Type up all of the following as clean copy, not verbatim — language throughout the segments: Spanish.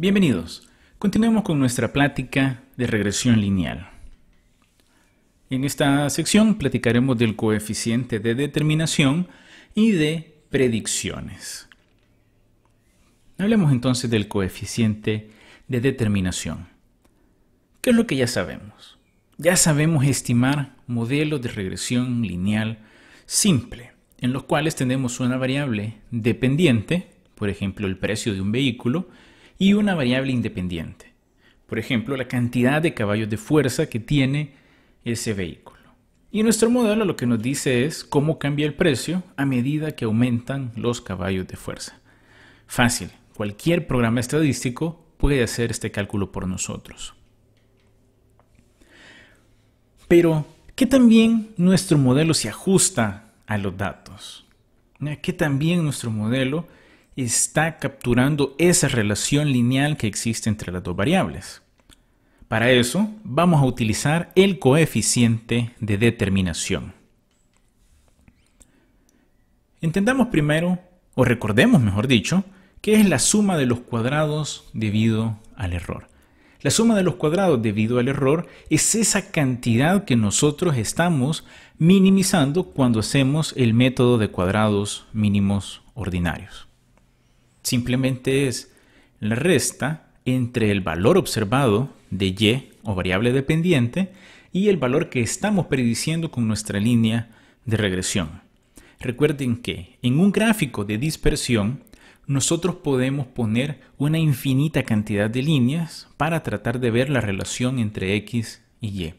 Bienvenidos. Continuemos con nuestra plática de regresión lineal. En esta sección platicaremos del coeficiente de determinación y de predicciones. Hablemos entonces del coeficiente de determinación. ¿Qué es lo que ya sabemos? Ya sabemos estimar modelos de regresión lineal simple, en los cuales tenemos una variable dependiente, por ejemplo el precio de un vehículo, y una variable independiente, por ejemplo la cantidad de caballos de fuerza que tiene ese vehículo. Y nuestro modelo lo que nos dice es cómo cambia el precio a medida que aumentan los caballos de fuerza. Fácil, cualquier programa estadístico puede hacer este cálculo por nosotros. Pero, ¿qué también nuestro modelo se ajusta a los datos? ¿Qué también nuestro modelo está capturando esa relación lineal que existe entre las dos variables? Para eso, vamos a utilizar el coeficiente de determinación. Entendamos primero, o recordemos mejor dicho, que es la suma de los cuadrados debido al error. La suma de los cuadrados debido al error es esa cantidad que nosotros estamos minimizando cuando hacemos el método de cuadrados mínimos ordinarios. Simplemente es la resta entre el valor observado de y o variable dependiente y el valor que estamos prediciendo con nuestra línea de regresión. Recuerden que en un gráfico de dispersión nosotros podemos poner una infinita cantidad de líneas para tratar de ver la relación entre x y y.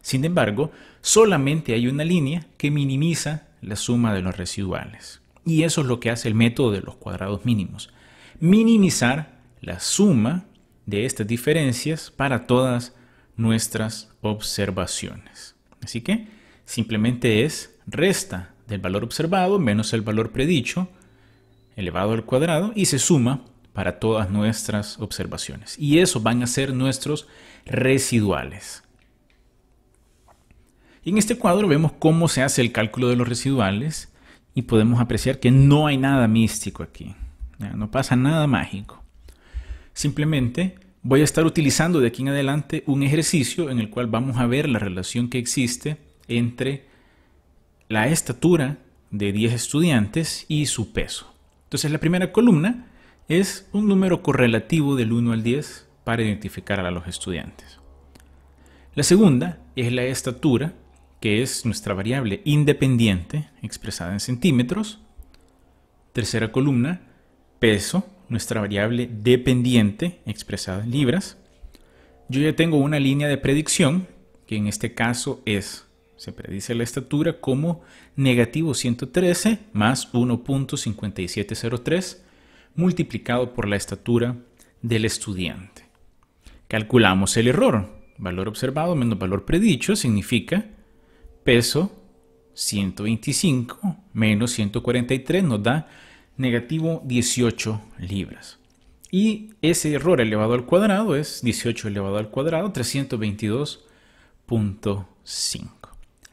Sin embargo, solamente hay una línea que minimiza la suma de los residuales. Y eso es lo que hace el método de los cuadrados mínimos. Minimizar la suma de estas diferencias para todas nuestras observaciones. Así que simplemente es resta del valor observado menos el valor predicho elevado al cuadrado y se suma para todas nuestras observaciones. Y eso van a ser nuestros residuales. Y en este cuadro vemos cómo se hace el cálculo de los residuales y podemos apreciar que no hay nada místico aquí. No pasa nada mágico. Simplemente voy a estar utilizando de aquí en adelante un ejercicio en el cual vamos a ver la relación que existe entre la estatura de 10 estudiantes y su peso. Entonces la primera columna es un número correlativo del 1 al 10 para identificar a los estudiantes. La segunda es la estatura, que es nuestra variable independiente expresada en centímetros. Tercera columna, peso, nuestra variable dependiente expresada en libras. Yo ya tengo una línea de predicción, que en este caso se predice la estatura como negativo 113 más 1.5703 multiplicado por la estatura del estudiante. Calculamos el error. Valor observado menos valor predicho significa peso 125 menos 143 nos da negativo 18 libras. Y ese error elevado al cuadrado es 18 elevado al cuadrado, 322.5.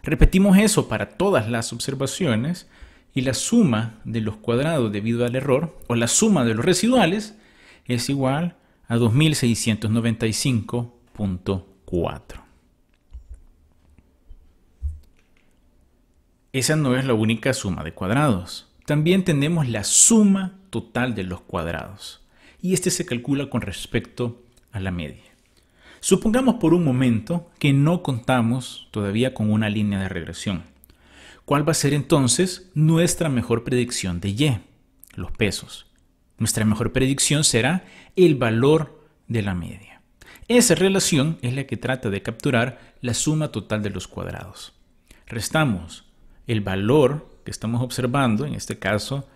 Repetimos eso para todas las observaciones y la suma de los cuadrados debido al error, o la suma de los residuales, es igual a 2695.4. Esa no es la única suma de cuadrados. También tenemos la suma total de los cuadrados. Y este se calcula con respecto a la media. Supongamos por un momento que no contamos todavía con una línea de regresión. ¿Cuál va a ser entonces nuestra mejor predicción de y? Los pesos. Nuestra mejor predicción será el valor de la media. Esa relación es la que trata de capturar la suma total de los cuadrados. Restamos el valor que estamos observando, en este caso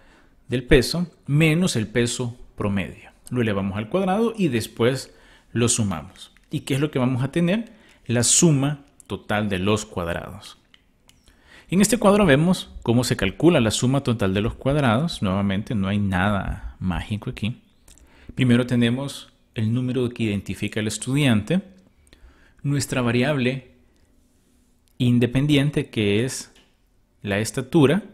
del peso, menos el peso promedio. Lo elevamos al cuadrado y después lo sumamos. ¿Y qué es lo que vamos a tener? La suma total de los cuadrados. En este cuadro vemos cómo se calcula la suma total de los cuadrados. Nuevamente no hay nada mágico aquí. Primero tenemos el número que identifica el estudiante, nuestra variable independiente que es la estatura,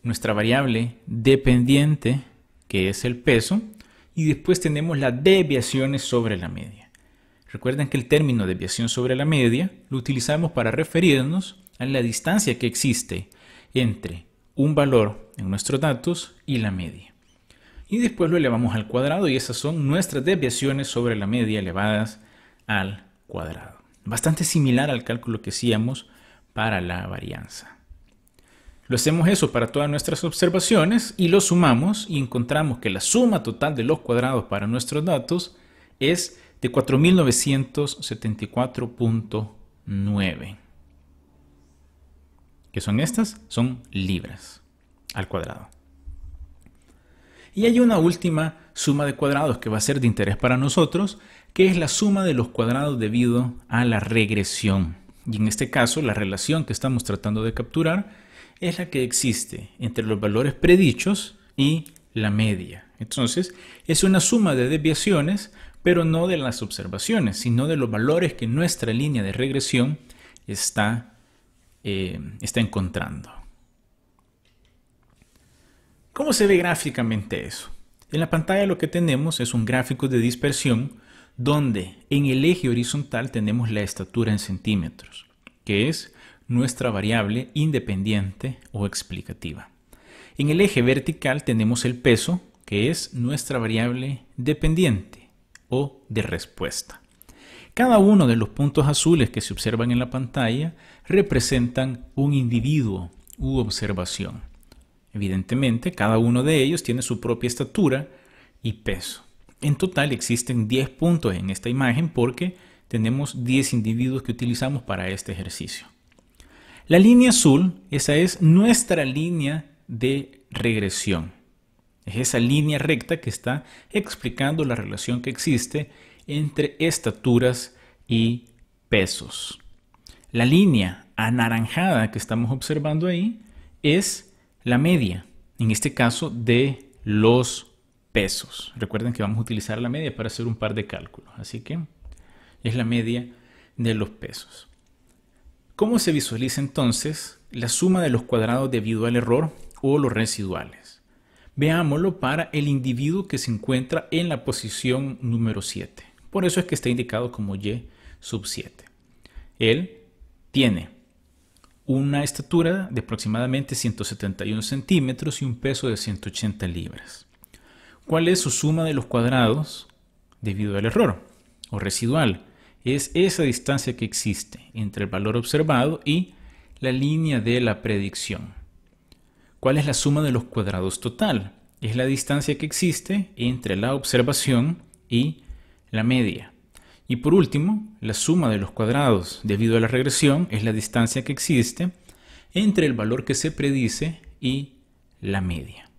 nuestra variable dependiente que es el peso y después tenemos las desviaciones sobre la media. Recuerden que el término desviación sobre la media lo utilizamos para referirnos a la distancia que existe entre un valor en nuestros datos y la media. Y después lo elevamos al cuadrado y esas son nuestras desviaciones sobre la media elevadas al cuadrado. Bastante similar al cálculo que hacíamos para la varianza. Lo hacemos eso para todas nuestras observaciones y lo sumamos y encontramos que la suma total de los cuadrados para nuestros datos es de 4.974.9. ¿Qué son estas? Son libras al cuadrado. Y hay una última suma de cuadrados que va a ser de interés para nosotros, que es la suma de los cuadrados debido a la regresión. Y en este caso, la relación que estamos tratando de capturar es la que existe entre los valores predichos y la media. Entonces, es una suma de desviaciones, pero no de las observaciones, sino de los valores que nuestra línea de regresión está encontrando. ¿Cómo se ve gráficamente eso? En la pantalla lo que tenemos es un gráfico de dispersión donde en el eje horizontal tenemos la estatura en centímetros, que es nuestra variable independiente o explicativa. En el eje vertical tenemos el peso, que es nuestra variable dependiente o de respuesta. Cada uno de los puntos azules que se observan en la pantalla representan un individuo u observación. Evidentemente, cada uno de ellos tiene su propia estatura y peso. En total existen 10 puntos en esta imagen porque tenemos 10 individuos que utilizamos para este ejercicio. La línea azul, esa es nuestra línea de regresión. Es esa línea recta que está explicando la relación que existe entre estaturas y pesos. La línea anaranjada que estamos observando ahí es la media, en este caso de los pesos. Recuerden que vamos a utilizar la media para hacer un par de cálculos, así que es la media de los pesos. ¿Cómo se visualiza entonces la suma de los cuadrados debido al error o los residuales? Veámoslo para el individuo que se encuentra en la posición número 7. Por eso es que está indicado como Y sub 7. Él tiene una estatura de aproximadamente 171 centímetros y un peso de 180 libras. ¿Cuál es su suma de los cuadrados debido al error o residual? Es esa distancia que existe entre el valor observado y la línea de la predicción. ¿Cuál es la suma de los cuadrados total? Es la distancia que existe entre la observación y la media. Y por último, la suma de los cuadrados debido a la regresión es la distancia que existe entre el valor que se predice y la media.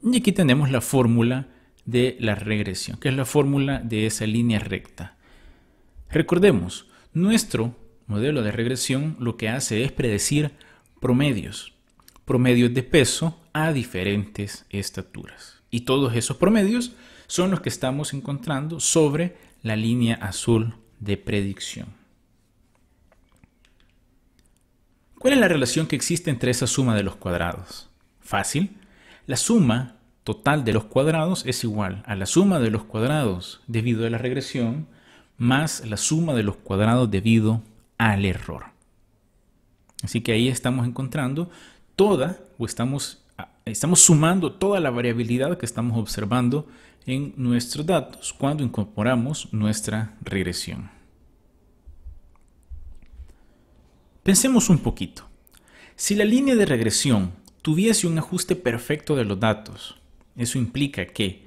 Y aquí tenemos la fórmula de la regresión, que es la fórmula de esa línea recta. Recordemos, nuestro modelo de regresión lo que hace es predecir promedios de peso a diferentes estaturas. Y todos esos promedios son los que estamos encontrando sobre la línea azul de predicción. ¿Cuál es la relación que existe entre esa suma de los cuadrados? Fácil. La suma total de los cuadrados es igual a la suma de los cuadrados debido a la regresión más la suma de los cuadrados debido al error. Así que ahí estamos encontrando estamos sumando toda la variabilidad que estamos observando en nuestros datos cuando incorporamos nuestra regresión. Pensemos un poquito. Si la línea de regresión tuviese un ajuste perfecto de los datos, eso implica que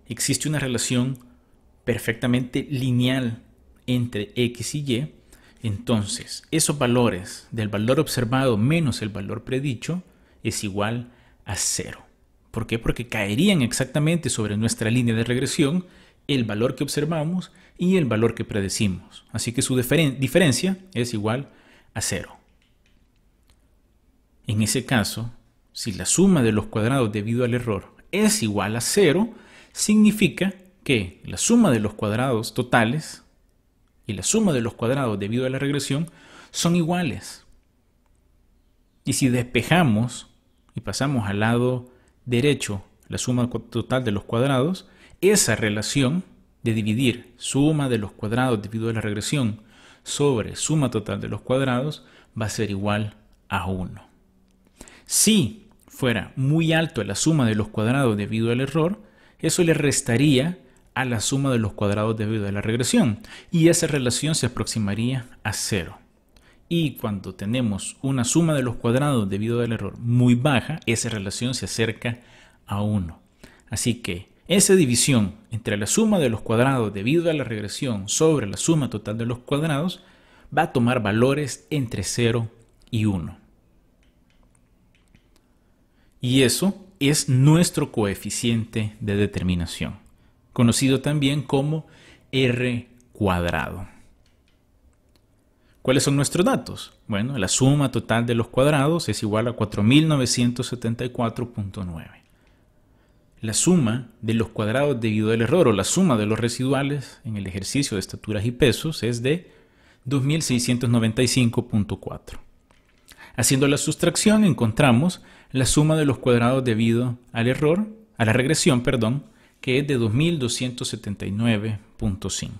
existe una relación perfectamente lineal entre X y Y, entonces esos valores del valor observado menos el valor predicho es igual a 0. ¿Por qué? Porque caerían exactamente sobre nuestra línea de regresión el valor que observamos y el valor que predecimos. Así que su diferencia es igual a 0. En ese caso, si la suma de los cuadrados debido al error es igual a 0, significa que la suma de los cuadrados totales y la suma de los cuadrados debido a la regresión son iguales. Y si despejamos y pasamos al lado derecho la suma total de los cuadrados, esa relación de dividir suma de los cuadrados debido a la regresión sobre suma total de los cuadrados va a ser igual a 1. Si fuera muy alto la suma de los cuadrados debido al error, eso le restaría a la suma de los cuadrados debido a la regresión y esa relación se aproximaría a 0. Y cuando tenemos una suma de los cuadrados debido al error muy baja, esa relación se acerca a 1. Así que esa división entre la suma de los cuadrados debido a la regresión sobre la suma total de los cuadrados va a tomar valores entre 0 y 1. Y eso es nuestro coeficiente de determinación, conocido también como R cuadrado. ¿Cuáles son nuestros datos? Bueno, la suma total de los cuadrados es igual a 4974.9. La suma de los cuadrados debido al error o la suma de los residuales en el ejercicio de estaturas y pesos es de 2695.4. Haciendo la sustracción encontramos la suma de los cuadrados debido al error, a la regresión, que es de 2279.5.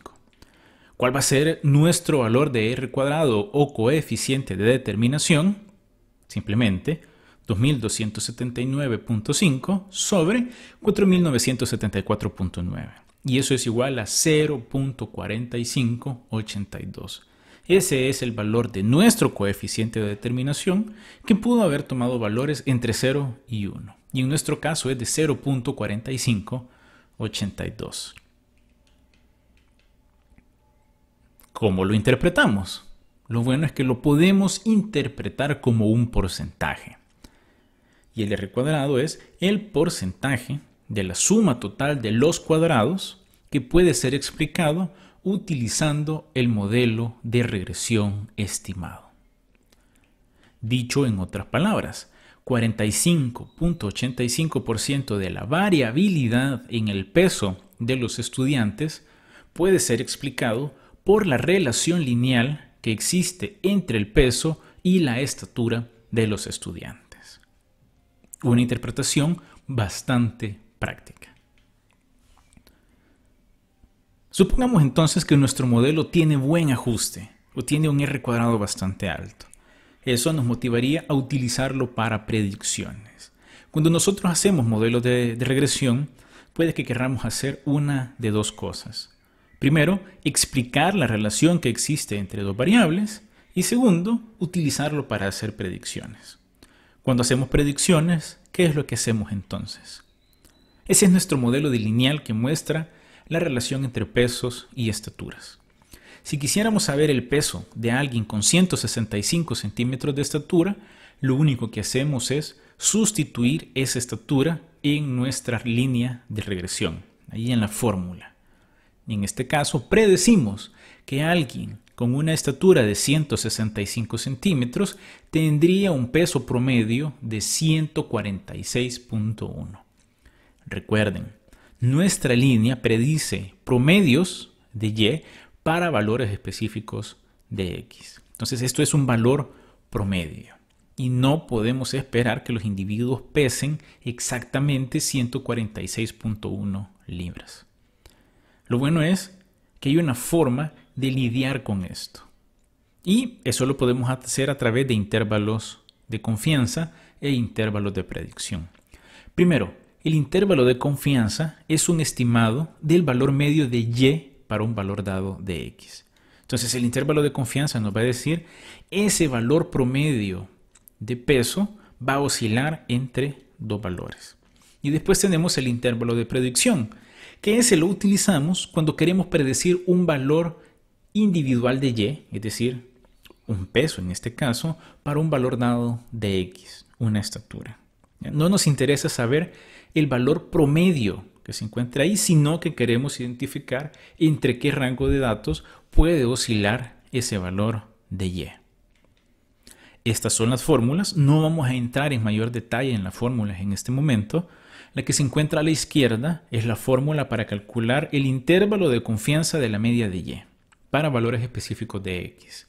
¿Cuál va a ser nuestro valor de R cuadrado o coeficiente de determinación? Simplemente 2279.5 sobre 4974.9. Y eso es igual a 0.4582. Ese es el valor de nuestro coeficiente de determinación que pudo haber tomado valores entre 0 y 1. Y en nuestro caso es de 0.4582. ¿Cómo lo interpretamos? Lo bueno es que lo podemos interpretar como un porcentaje. Y el R cuadrado es el porcentaje de la suma total de los cuadrados que puede ser explicado utilizando el modelo de regresión estimado. Dicho en otras palabras, 45.85% de la variabilidad en el peso de los estudiantes puede ser explicado por la relación lineal que existe entre el peso y la estatura de los estudiantes. Una interpretación bastante práctica. Supongamos entonces que nuestro modelo tiene buen ajuste o tiene un R cuadrado bastante alto. Eso nos motivaría a utilizarlo para predicciones. Cuando nosotros hacemos modelos de regresión, puede que queramos hacer una de dos cosas. Primero, explicar la relación que existe entre dos variables y segundo, utilizarlo para hacer predicciones. Cuando hacemos predicciones, ¿qué es lo que hacemos entonces? Ese es nuestro modelo de lineal que muestra la relación entre pesos y estaturas. Si quisiéramos saber el peso de alguien con 165 centímetros de estatura, lo único que hacemos es sustituir esa estatura en nuestra línea de regresión, ahí en la fórmula. Y en este caso, predecimos que alguien con una estatura de 165 centímetros tendría un peso promedio de 146.1. Recuerden, nuestra línea predice promedios de Y para valores específicos de X. Entonces esto es un valor promedio y no podemos esperar que los individuos pesen exactamente 146.1 libras. Lo bueno es que hay una forma de lidiar con esto. Y eso lo podemos hacer a través de intervalos de confianza e intervalos de predicción. Primero, el intervalo de confianza es un estimado del valor medio de Y para un valor dado de X. Entonces el intervalo de confianza nos va a decir ese valor promedio de peso va a oscilar entre dos valores. Y después tenemos el intervalo de predicción, que ese lo utilizamos cuando queremos predecir un valor individual de Y, es decir, un peso en este caso, para un valor dado de X, una estatura. No nos interesa saber el valor promedio que se encuentra ahí, sino que queremos identificar entre qué rango de datos puede oscilar ese valor de Y. Estas son las fórmulas. No vamos a entrar en mayor detalle en las fórmulas en este momento. La que se encuentra a la izquierda es la fórmula para calcular el intervalo de confianza de la media de Y para valores específicos de X.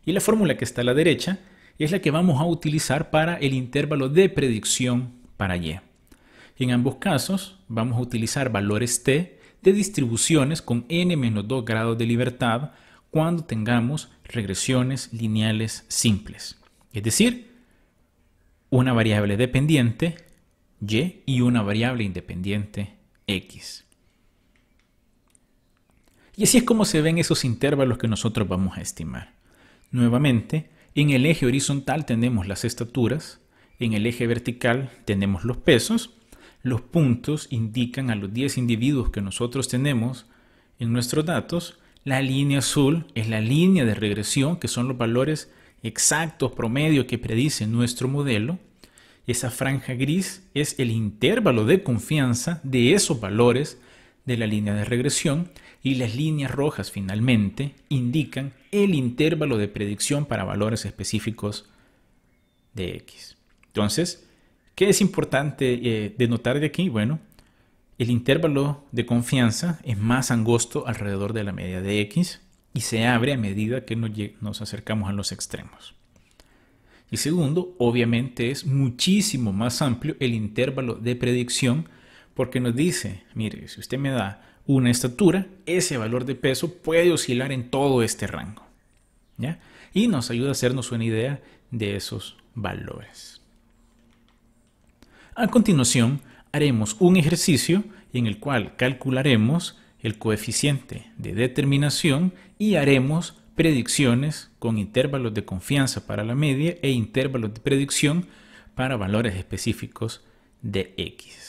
Y la fórmula que está a la derecha es la que vamos a utilizar para el intervalo de predicción para Y. En ambos casos vamos a utilizar valores t de distribuciones con n-2 grados de libertad cuando tengamos regresiones lineales simples. Es decir, una variable dependiente y y una variable independiente x. Y así es como se ven esos intervalos que nosotros vamos a estimar. Nuevamente, en el eje horizontal tenemos las estaturas, en el eje vertical tenemos los pesos, los puntos indican a los 10 individuos que nosotros tenemos en nuestros datos, la línea azul es la línea de regresión, que son los valores exactos promedio que predice nuestro modelo, esa franja gris es el intervalo de confianza de esos valores de la línea de regresión y las líneas rojas finalmente indican el intervalo de predicción para valores específicos de X. Entonces, ¿qué es importante de notar de aquí? Bueno, el intervalo de confianza es más angosto alrededor de la media de X y se abre a medida que nos acercamos a los extremos. Y segundo, obviamente es muchísimo más amplio el intervalo de predicción porque nos dice, mire, si usted me da una estatura, ese valor de peso puede oscilar en todo este rango, ¿ya? Y nos ayuda a hacernos una idea de esos valores. A continuación, haremos un ejercicio en el cual calcularemos el coeficiente de determinación y haremos predicciones con intervalos de confianza para la media e intervalos de predicción para valores específicos de X.